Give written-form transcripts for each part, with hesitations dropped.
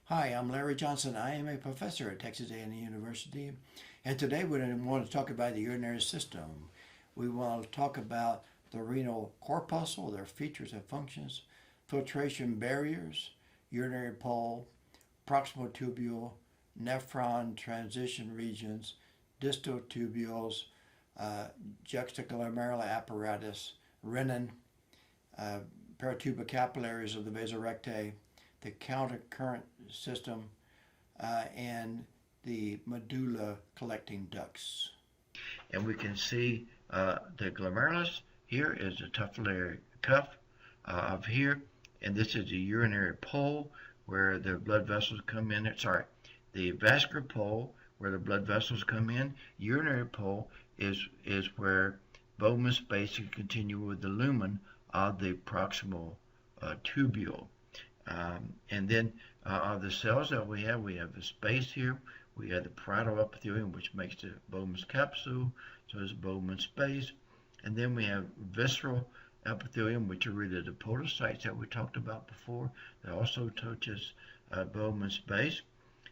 Hi, I'm Larry Johnson. I am a professor at Texas A&M University, and today we want to talk about the urinary system. We want to talk about the renal corpuscle, their features and functions, filtration barriers, urinary pole, proximal tubule, nephron transition regions, distal tubules, juxtaglomerular apparatus, renin, uh, paratuber capillaries of the basal rectae, the countercurrent system, and the medulla collecting ducts. And we can see the glomerulus here is the tubular cuff of here, and this is the urinary pole where the blood vessels come in. Sorry, the vascular pole where the blood vessels come in. Urinary pole is where Bowman's space can continue with the lumen of the proximal tubule. And then of the cells that we have the space here. We have the parietal epithelium, which makes the Bowman's capsule, so it's Bowman's space. And then we have visceral epithelium, which are really the podocytes that we talked about before. That also touches Bowman's space.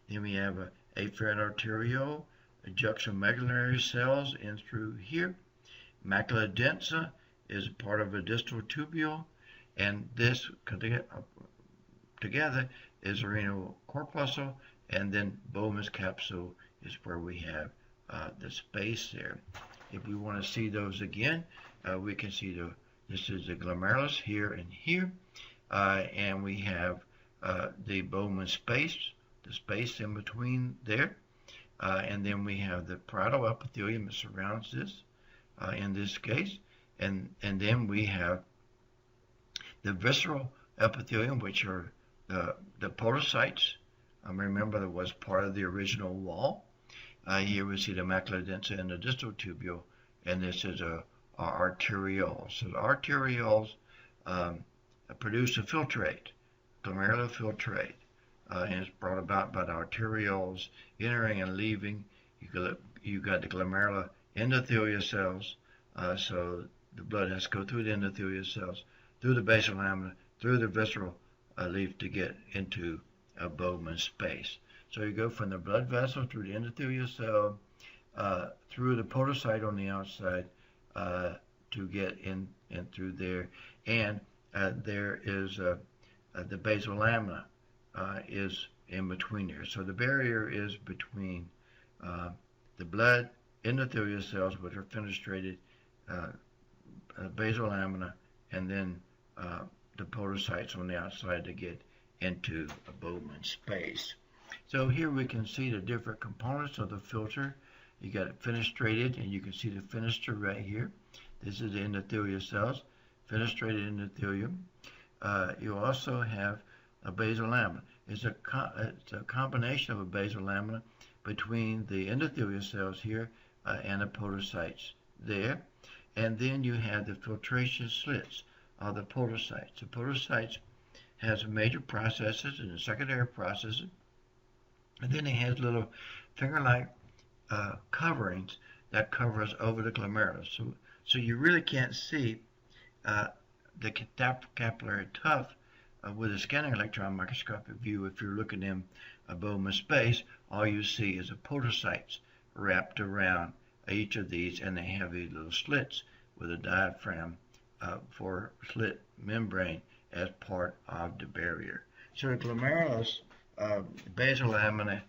Then we have afferent arteriole, juxtamedullary cells in through here. Macula densa is part of a distal tubule, and this together is the renal corpuscle, and then Bowman's capsule is where we have the space there. If we want to see those again, we can see this is the glomerulus here and here, and we have the Bowman space, the space in between there, and then we have the parietal epithelium that surrounds this in this case, and then we have the visceral epithelium, which are the podocytes. Remember, that was part of the original wall. Here we see the macula densa and the distal tubule, and this is a arteriole. So the arterioles produce a filtrate, glomerular filtrate, and it's brought about by the arterioles entering and leaving. You got the glomerular endothelial cells, so the blood has to go through the endothelial cells, through the basal lamina, through the visceral leaf to get into a Bowman space. So you go from the blood vessel through the endothelial cell, through the podocyte on the outside to get in through there. And there is the basal lamina is in between there. So the barrier is between the blood endothelial cells, which are fenestrated, basal lamina, and then the podocytes on the outside to get into a Bowman space. So here we can see the different components of the filter. You got it fenestrated, and you can see the fenestra right here. This is the endothelial cells, fenestrated endothelium. You also have a basal lamina. It's a combination of a basal lamina between the endothelial cells here and the podocytes there. And then you have the filtration slits of the podocytes. The podocytes has major processes and secondary processes, and then it has little finger-like coverings that covers over the glomerulus. So you really can't see the capillary tuft with a scanning electron microscopic view. If you're looking in a Bowman space, all you see is the podocytes wrapped around each of these, and they have these little slits with a diaphragm for slit membrane as part of the barrier. So the glomerulus basal lamina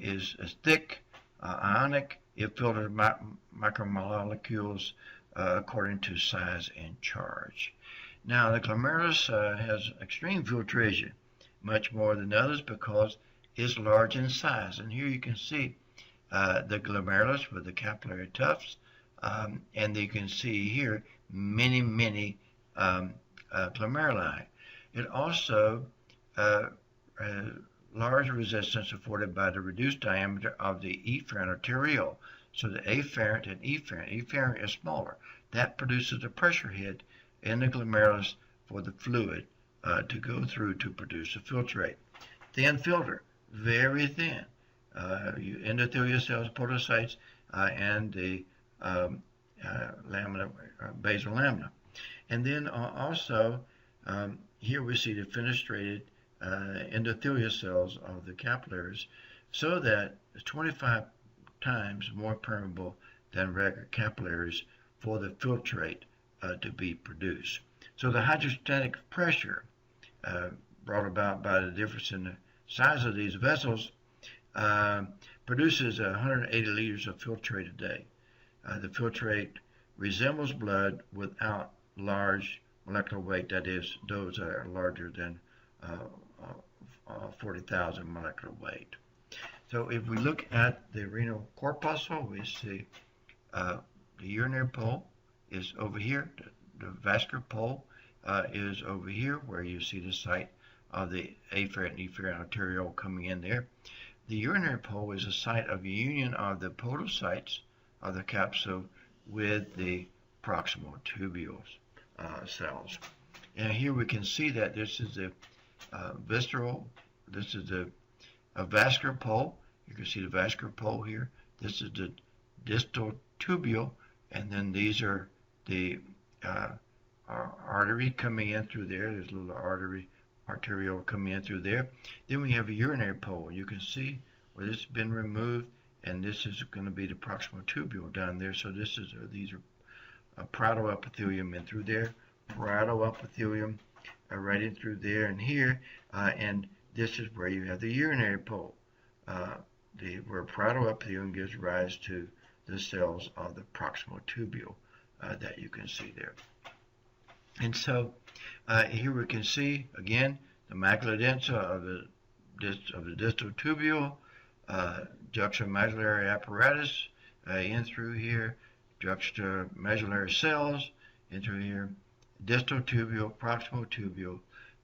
is thick, ionic. It filters micromolecules according to size and charge. Now the glomerulus has extreme filtration, much more than others because it's large in size. And here you can see the glomerulus with the capillary tufts, and you can see here many glomeruli. It also large resistance afforded by the reduced diameter of the efferent arteriole. So the afferent and efferent is smaller. That produces a pressure head in the glomerulus for the fluid to go through to produce a filtrate. Thin filter, very thin. Endothelial cells, podocytes, and the lamina, basal lamina. And then also here we see the fenestrated endothelial cells of the capillaries, so that it's 25 times more permeable than regular capillaries for the filtrate to be produced. So the hydrostatic pressure brought about by the difference in the size of these vessels produces 180 liters of filtrate a day. The filtrate resembles blood without large molecular weight, that is, those that are larger than 40,000 molecular weight. So if we look at the renal corpuscle, we see the urinary pole is over here. The vascular pole is over here, where you see the site of the afferent and efferent arteriole coming in there. The urinary pole is a site of union of the podocytes of the capsule with the proximal tubules cells. And here we can see that this is the visceral, this is the vascular pole. You can see the vascular pole here. This is the distal tubule, and then these are the artery coming in through there. There's a little arteriole coming in through there. Then we have a urinary pole. You can see where this has been removed, and this is going to be the proximal tubule down there. So this is these are parietal epithelium in through there, parietal epithelium right in through there and here, and this is where you have the urinary pole, where parietal epithelium gives rise to the cells of the proximal tubule that you can see there. And so here we can see again the macula densa of the distal tubule, juxtamedullary apparatus in through here, juxtamedullary cells in through here, distal tubule, proximal tubule,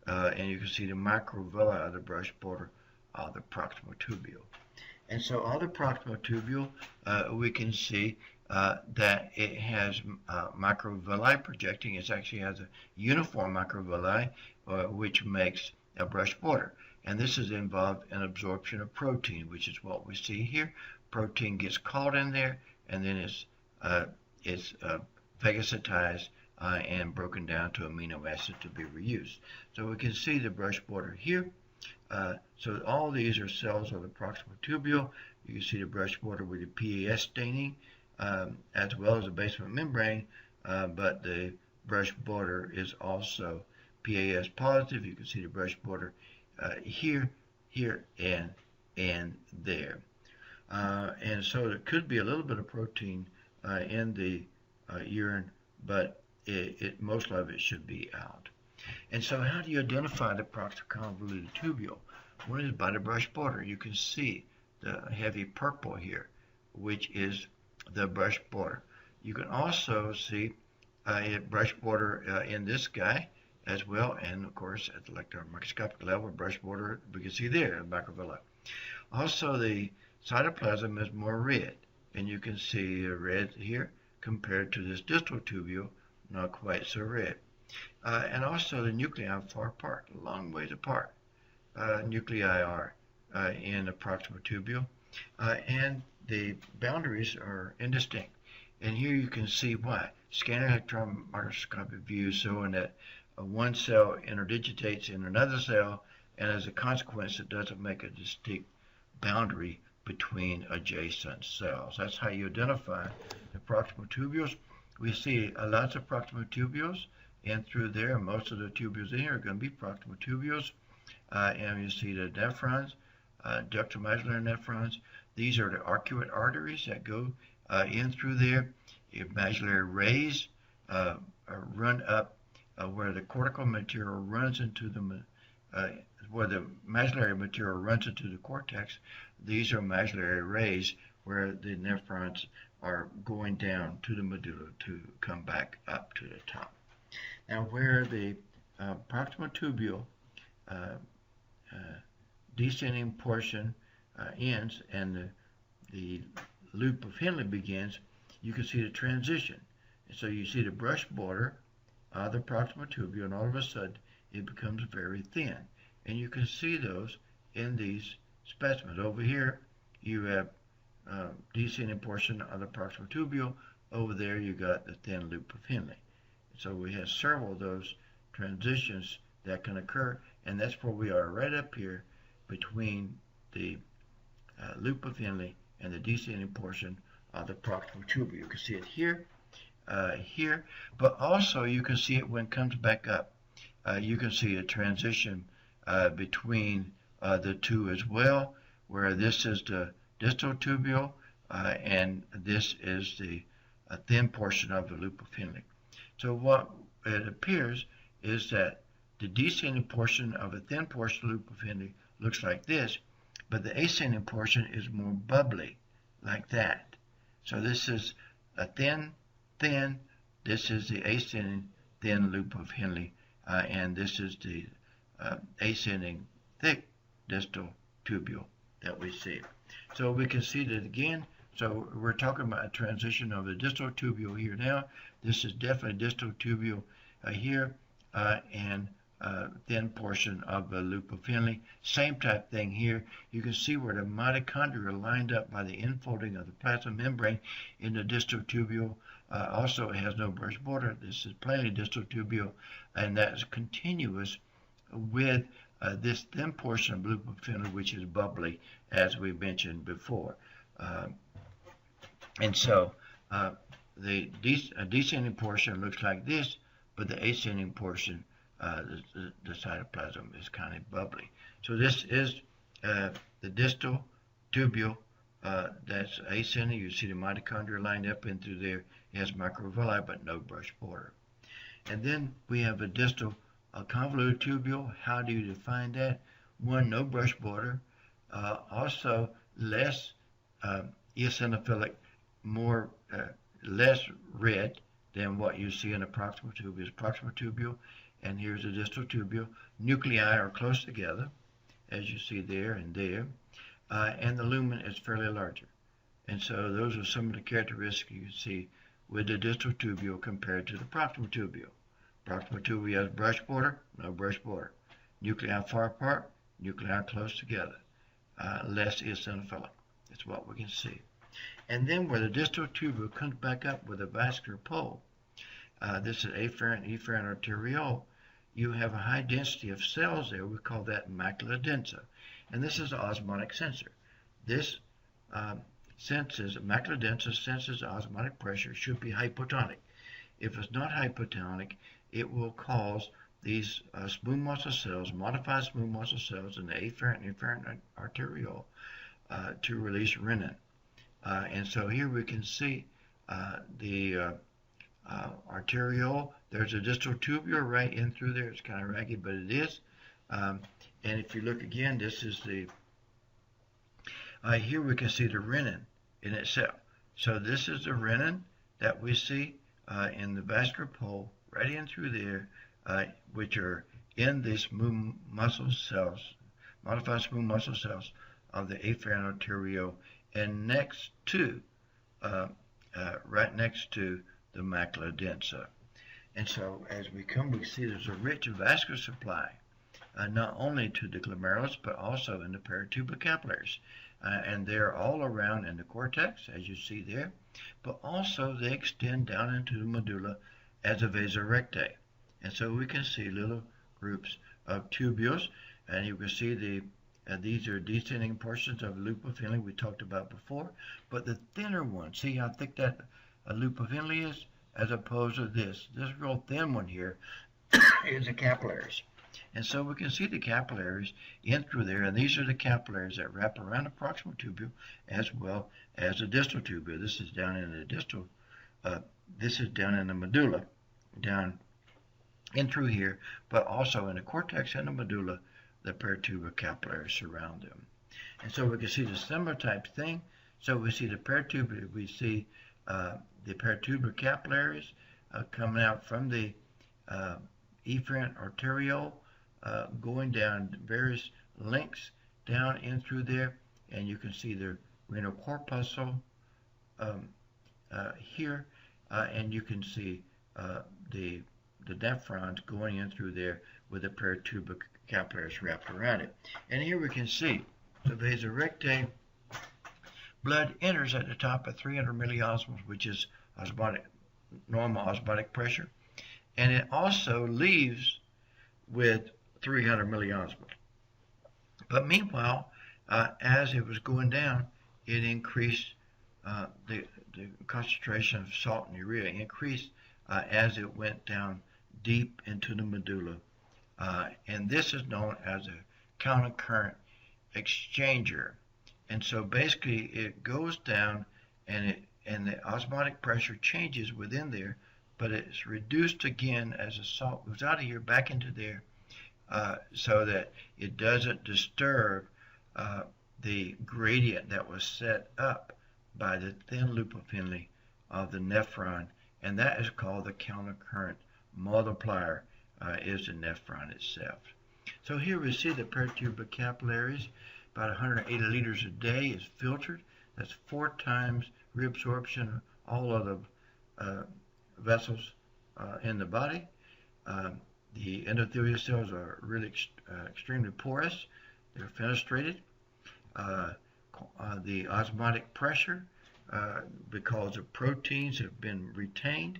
and you can see the microvilli of the brush border of the proximal tubule. And so on the proximal tubule, we can see that it has microvilli projecting. It actually has a uniform microvilli, which makes a brush border. And this is involved in absorption of protein, which is what we see here. Protein gets caught in there, and then it's phagocytized and broken down to amino acid to be reused. So we can see the brush border here. So all these are cells of the proximal tubule. You can see the brush border with the PAS staining, as well as the basement membrane, but the brush border is also PAS positive. You can see the brush border here, and there. And so there could be a little bit of protein in the urine, but most of it should be out. And so how do you identify the proximal convoluted tubule? One is by the brush border. You can see the heavy purple here, which is the brush border. You can also see a brush border in this guy as well, and of course at the electron microscopic level, brush border we can see there, microvilli. Also, the cytoplasm is more red, and you can see red here compared to this distal tubule, not quite so red. And also the nuclei are far apart, a long ways apart. Nuclei are in the proximal tubule, and the boundaries are indistinct. And here you can see why. Scanning electron microscopic view showing that one cell interdigitates in another cell, and as a consequence, it doesn't make a distinct boundary between adjacent cells. That's how you identify the proximal tubules. We see lots of proximal tubules in through there. Most of the tubules in here are going to be proximal tubules. And you see the nephrons, juxtamedullary nephrons. These are the arcuate arteries that go in through there. Medullary rays run up where the cortical material runs into where the medullary material runs into the cortex. These are medullary rays where the nephrons are going down to the medulla to come back up to the top. Now, where the proximal tubule descending portion ends and the loop of Henle begins, you can see the transition. And so you see the brush border of the proximal tubule, and all of a sudden it becomes very thin. And you can see those in these specimens. Over here you have descending portion of the proximal tubule. Over there you got the thin loop of Henle. So we have several of those transitions that can occur, and that's where we are, right up here between the loop of Henle and the descending portion of the proximal tubule. You can see it here, here, but also you can see it when it comes back up. You can see a transition between the two as well, where this is the distal tubule and this is the thin portion of the loop of Henle. So what it appears is that the descending portion of a thin portion of the loop of Henle looks like this, but the ascending portion is more bubbly, like that. So this is a thin, this is the ascending thin loop of Henle, and this is the ascending thick distal tubule that we see. So we can see that again. So we're talking about a transition of the distal tubule here now. This is definitely distal tubule here, and thin portion of the loop of Henle. Same type thing here. You can see where the mitochondria are lined up by the infolding of the plasma membrane in the distal tubule. Also, it has no brush border. This is plainly distal tubule, and that's continuous with this thin portion of the loop of Henle, which is bubbly, as we mentioned before. And so the descending portion looks like this, but the ascending portion, the cytoplasm, is kind of bubbly. So this is the distal tubule that's ascending. You see the mitochondria lined up in through there. It has microvilli, but no brush border. And then we have a distal convoluted tubule. How do you define that? One, no brush border. Also, less eosinophilic, more less red than what you see in a proximal tubule. Proximal tubule, and here's the distal tubule. Nuclei are close together, as you see there and there, and the lumen is fairly larger. And so those are some of the characteristics you see with the distal tubule compared to the proximal tubule. Proximal tubule has brush border, no brush border. Nuclei far apart, nuclei close together. Less eosinophilic. That's what we can see. And then where the distal tubule comes back up with a vascular pole, this is afferent, efferent arteriole, you have a high density of cells there. We call that macula densa. And this is an osmotic sensor. This macula densa senses osmotic pressure, should be hypotonic. If it's not hypotonic, it will cause these smooth muscle cells, modified smooth muscle cells in the afferent and efferent arteriole to release renin. And so here we can see the arteriole. There's a distal tubule right in through there. It's kind of ragged, but it is. And if you look again, this is the, here we can see the renin in itself. So this is the renin that we see in the vascular pole right in through there, which are in the smooth muscle cells, modified smooth muscle cells of the afferent arteriole, and next to, right next to the macula densa. And so as we come, we see there's a rich vascular supply, not only to the glomerulus, but also in the peritubular capillaries. And they're all around in the cortex, as you see there, but also they extend down into the medulla as a vasa recta. And so we can see little groups of tubules, and you can see these are descending portions of the loop of Henle we talked about before, but the thinner one, see how thick that loop of Henle is, as opposed to this real thin one here is the capillaries. And so we can see the capillaries in through there, and these are the capillaries that wrap around the proximal tubule as well as the distal tubule. This is down in the distal, this is down in the medulla, down in through here, but also in the cortex and the medulla, the peritubular capillaries surround them. And so we can see the similar type thing. So we see the peritubular, we see the peritubular capillaries coming out from the efferent arteriole, going down various lengths down in through there, and you can see the renal corpuscle here, and you can see the nephrons going in through there with the peritubular capillaries wrapped around it. And here we can see the vasa recta. Blood enters at the top of 300 milliosmoles, which is normal osmotic pressure, and it also leaves with 300 milliosmoles. But meanwhile, as it was going down, it increased the concentration of salt and urea increased as it went down deep into the medulla. And this is known as a countercurrent exchanger. And so basically it goes down and the osmotic pressure changes within there, but it's reduced again as the salt goes out of here back into there, so that it doesn't disturb the gradient that was set up by the thin loop of Henle of the nephron, and that is called the countercurrent multiplier, is the nephron itself. So here we see the peritubular capillaries, about 180 liters a day is filtered. That's 4 times reabsorption of all other vessels in the body. The endothelial cells are really extremely porous. They're fenestrated. The osmotic pressure, because the proteins have been retained,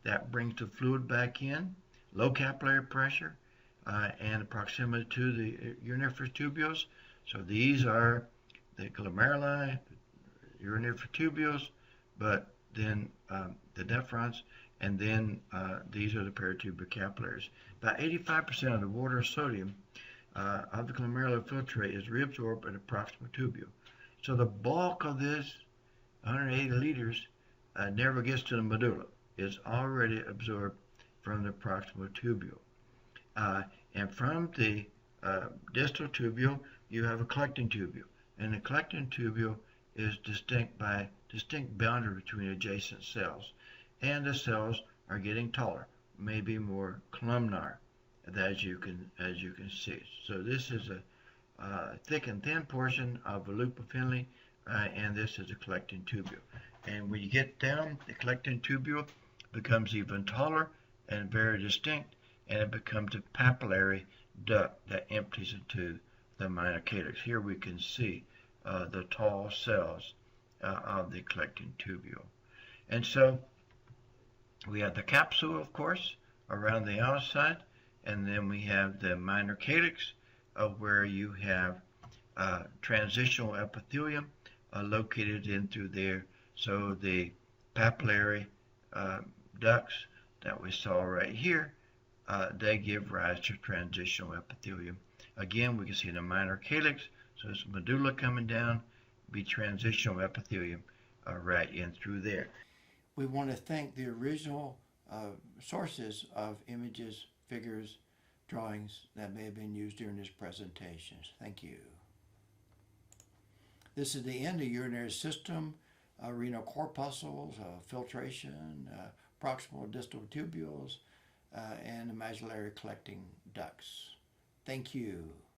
that brings the fluid back in. Low capillary pressure and proximity to the urinary tubules. So these are the glomeruli, urinary tubules, but then the nephrons, and then these are the peritubular capillaries. About 85% of the water sodium of the glomerular filtrate is reabsorbed in the proximal tubule. So the bulk of this 180 liters never gets to the medulla. It's already absorbed from the proximal tubule. And from the distal tubule, you have a collecting tubule. And the collecting tubule is distinct by distinct boundary between adjacent cells. And the cells are getting taller, maybe more columnar, as you can see. So this is a thick and thin portion of a loop of Henle, and this is a collecting tubule. And when you get down, the collecting tubule becomes even taller and very distinct, and it becomes a papillary duct that empties into the minor calyx. Here we can see the tall cells of the collecting tubule. And so we have the capsule, of course, around the outside, and then we have the minor calyx, where you have transitional epithelium located in through there. So the papillary ducts that we saw right here, they give rise to transitional epithelium. Again, we can see the minor calyx, so it's medulla coming down, be transitional epithelium right in through there. We want to thank the original sources of images, figures, drawings that may have been used during this presentation. Thank you. This is the end of urinary system, renal corpuscles, filtration, proximal distal tubules, and the medullary collecting ducts. Thank you.